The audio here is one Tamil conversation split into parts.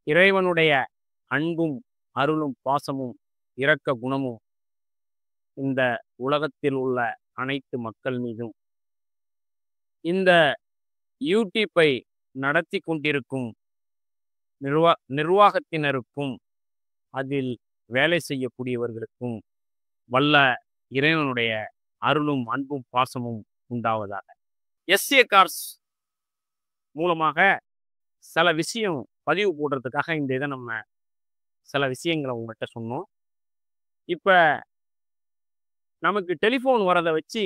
இறைவனுடைய அன்பும், அருளும், பாசமும், இரக்க குணமும் இந்த உலகத்தில் உள்ள அனைத்து மக்கள் மீதும், இந்த யூடியூப்பை நடத்தி கொண்டிருக்கும் நிர்வாகத்தினருக்கும், அதில் வேலை செய்யக்கூடியவர்களுக்கும் வல்ல இறைவனுடைய அருளும், அன்பும், பாசமும் உண்டாவதாக. எஸ்ஏ கார்ஸ் மூலமாக சில விஷயம் பதிவு போடுறதுக்காக இந்த இதை நம்ம சில விஷயங்களை உங்கள்கிட்ட சொன்னோம். இப்ப நமக்கு டெலிஃபோன் வரதை வச்சு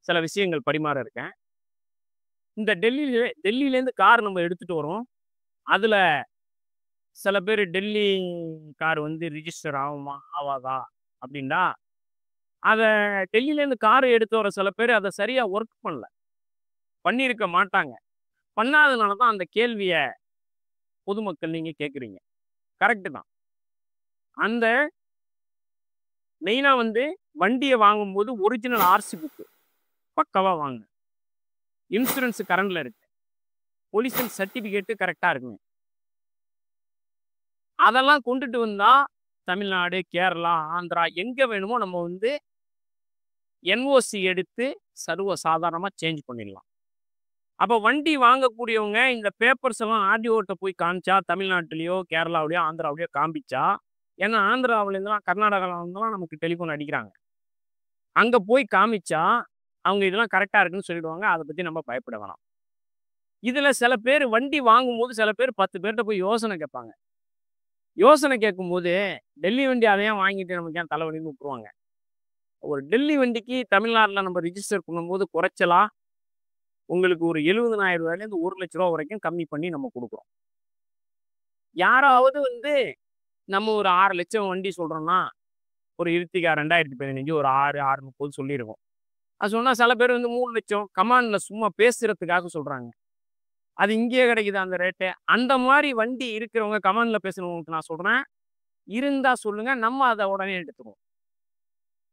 சில விஷயங்கள் பரிமாற இருக்கேன். இந்த டெல்லியிலேருந்து கார் நம்ம எடுத்துட்டு வரோம். அதுல சில பேர் டெல்லி கார் வந்து ரிஜிஸ்டர் ஆகுமா ஆவாதா அப்படின்னா, அதை டெல்லியிலேருந்து கார் எடுத்து வர சில பேர் அதை சரியா ஒர்க் பண்ணல, பண்ணியிருக்க மாட்டாங்க. பண்ணாதனால தான் அந்த கேள்வியை பொதுமக்கள் நீங்க கேட்குறீங்க. கரெக்டு தான். அந்த மெயினா வந்து வண்டியை வாங்கும்போது ஒரிஜினல் ஆர்சி புக்கு பக்காவா வாங்க. இன்சூரன்ஸ் கரண்ட்ல இருக்கு. பொல்யூஷன் சர்டிபிகேட்டு கரெக்டா இருக்குங்க. அதெல்லாம் கொண்டுட்டு வந்தா தமிழ்நாடு, கேரளா, ஆந்திரா எங்க வேணுமோ நம்ம வந்து என்ஓசி எடுத்து சர்வ சாதாரணமா சேஞ்ச் பண்ணிடலாம். அப்போ வண்டி வாங்கக்கூடியவங்க இந்த பேப்பர்ஸ் எல்லாம் ஆர்டிஓட்ட போய் காமிச்சா, தமிழ்நாட்டிலேயோ, கேரளாவிலையோ, ஆந்திராவிலையோ காமிச்சா, ஏன்னா ஆந்திராவிலேருந்துலாம் கர்நாடகாவிலேருந்துலாம் நமக்கு டெலிஃபோன் அடிக்கிறாங்க. அங்க போய் காமிச்சா, அவங்க இதெல்லாம் கரெக்டா இருக்குன்னு சொல்லிடுவாங்க. அதை பத்தி நம்ம பயப்பட வேணாம். இதுல சில பேர் வண்டி வாங்கும்போது சில பேர் 10 பேர்கிட்ட போய் யோசனை கேட்பாங்க. யோசனை கேட்கும்போது, டெல்லி வண்டி அதை ஏன் வாங்கிட்டு நமக்கு ஏன் தலைவலின்னு விட்டுருவாங்க. ஒரு டெல்லி வண்டிக்கு தமிழ்நாட்டில் நம்ம ரிஜிஸ்டர் பண்ணும்போது குறைச்சலா உங்களுக்கு ஒரு 70,000 ரூபாயிலேருந்து 1,00,000 ரூபா வரைக்கும் கம்மி பண்ணி நம்ம கொடுக்குறோம். யாராவது வந்து நம்ம ஒரு 6 லட்சம் வண்டி சொல்றோம்னா, ஒரு இர்டிகா 2015 ஒரு 6, 630 சொல்லியிருக்கோம். அது சொன்னா சில பேர் வந்து 3 லட்சம் கமாண்ட்ல சும்மா பேசுறதுக்காக சொல்றாங்க. அது இங்கேயே கிடைக்குது அந்த ரேட்டு. அந்த மாதிரி வண்டி இருக்கிறவங்க கமாண்ட்ல பேசுறவங்களுக்கு நான் சொல்றேன், இருந்தா சொல்லுங்க, நம்ம அதை உடனே எடுத்துக்குவோம்.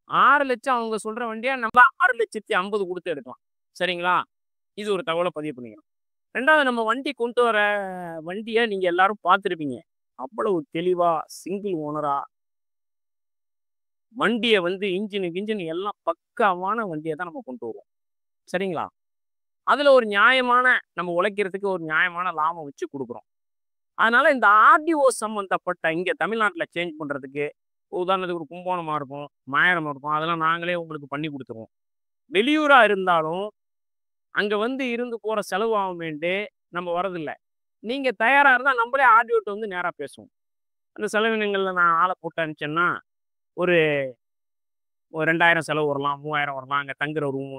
6 லட்சம் அவங்க சொல்ற வண்டியா நம்ம 6,50,000 கொடுத்து எடுக்கலாம். சரிங்களா? இது ஒரு தகவலை பதிவு பண்ணிக்கிறோம். 2வது நம்ம வண்டி கொண்டு வர வண்டியை நீங்க எல்லாரும் பார்த்துருப்பீங்க. அவ்வளவு தெளிவா சிங்கிள் ஓனரா வண்டியை வந்து இன்ஜின் எல்லாம் பக்காவான வண்டியை தான் நம்ம கொண்டு வருவோம். சரிங்களா? அதுல ஒரு நியாயமான நம்ம உழைக்கிறதுக்கு ஒரு நியாயமான லாபம் வச்சு கொடுக்குறோம். அதனால இந்த ஆர்டிஓ சம்பந்தப்பட்ட இங்க தமிழ்நாட்டில் சேஞ்ச் பண்றதுக்கு உதாரணத்துக்கு ஒரு கும்பகோணமா இருக்கும், மாயரமா இருக்கும், அதெல்லாம் நாங்களே உங்களுக்கு பண்ணி கொடுத்துருவோம். வெளியூரா இருந்தாலும் அங்க வந்து இருந்து போற செலவு ஆகுமேன்ட்டு நம்ம வரதில்லை. நீங்க தயாரா இருந்தா நம்மளே ஆர்டிஓட்ட வந்து நேரா பேசுவோம். அந்த செலவினங்கள்ல நான் ஆளை போட்டு அனுப்பிச்சேன்னா ஒரு 2,000 செலவு வரலாம், 3,000 வரலாம். அங்க தங்குற ரூமு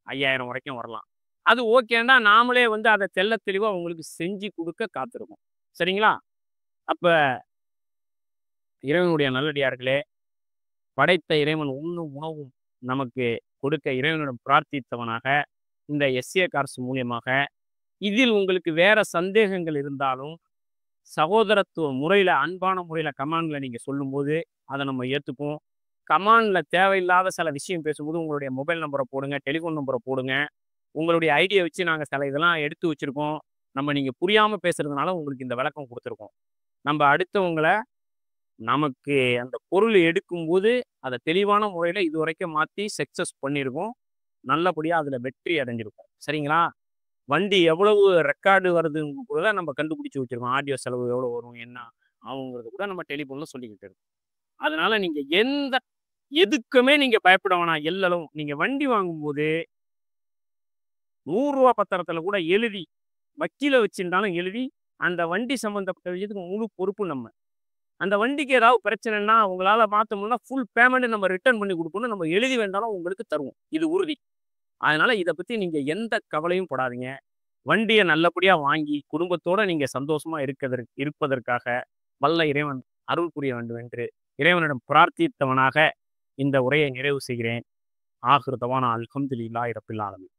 5,000 வரைக்கும் வரலாம். அது ஓகேன்னா நாமளே வந்து அதை தெள்ளத் தெளிவா உங்களுக்கு செஞ்சு கொடுக்க காத்திருக்கோம். சரிங்களா? அப்ப இறைவனுடைய நல்லடியார்களே, படைத்த இறைவன் உண்ணும் உணவும் நமக்கு கொடுக்க இறைவனிடம் பிரார்த்தித்தவனாக இந்த எஸ்ஏ கார்ஸ் மூலியமாக, இதில் உங்களுக்கு வேற சந்தேகங்கள் இருந்தாலும் சகோதரத்துவ முறையில, அன்பான முறையில கமாண்ட்ல நீங்க சொல்லும்போது அதை நம்ம ஏத்துப்போம். கமாண்ட்ல தேவையில்லாத சில விஷயம் பேசும்போது உங்களுடைய மொபைல் நம்பரை போடுங்க, டெலிஃபோன் நம்பரை போடுங்க. உங்களுடைய ஐடியை வச்சு நாங்க சில இதெல்லாம் எடுத்து வச்சிருக்கோம். நம்ம நீங்க புரியாம பேசுறதுனால உங்களுக்கு இந்த விளக்கம் கொடுத்துருக்கோம். நம்ம அடுத்தவங்கள நமக்கு அந்த பொருள் எடுக்கும்போது அதை தெளிவான முறையில இதுவரைக்கும் மாத்தி சக்சஸ் பண்ணியிருக்கோம். நல்லபடியா அதுல வெற்றி அடைஞ்சிருக்கோம். சரிங்களா? வண்டி எவ்வளவு ரெக்கார்டு வருதுன்னு கூட நம்ம கண்டுபிடிச்சு வச்சிருக்கோம். ஆடியோ செலவு எவ்வளவு வரும், என்ன ஆகுங்கிறது கூட நம்ம டெலிஃபோன்ல சொல்லிக்கிட்டு இருக்கோம். அதனால நீங்க எதுக்குமே நீங்க பயப்பட வேணாம். எல்லளவும் நீங்க வண்டி வாங்கும்போது ரூ. 100 பத்திரத்துல கூட எழுதி, வக்கீல வச்சிருந்தாலும் எழுதி, அந்த வண்டி சம்பந்தப்பட்ட விஷயத்துக்கு முழு பொறுப்பு நம்ம. அந்த வண்டிக்கு ஏதாவது பிரச்சனைன்னா உங்களால மாத்த முடியலன்னா ஃபுல் பேமெண்ட் நம்ம ரிட்டர்ன் பண்ணி கொடுக்கணும். நம்ம எழுதி வேண்டாலும் உங்களுக்கு தருவோம். இது உறுதி. அதனால இதை பத்தி நீங்க எந்த கவலையும் படாதீங்க. வண்டியை நல்லபடியா வாங்கி குடும்பத்தோட நீங்க சந்தோஷமா இருப்பதற்காக வல்ல இறைவன் அருள் புரிய வேண்டும் என்று இறைவனிடம் பிரார்த்தித்தவனாக இந்த உரையை நிறைவு செய்கிறேன். ஆகிரு தவானா அல்ஹம்துலில்லாஹி ரப்பில் ஆலமீன்.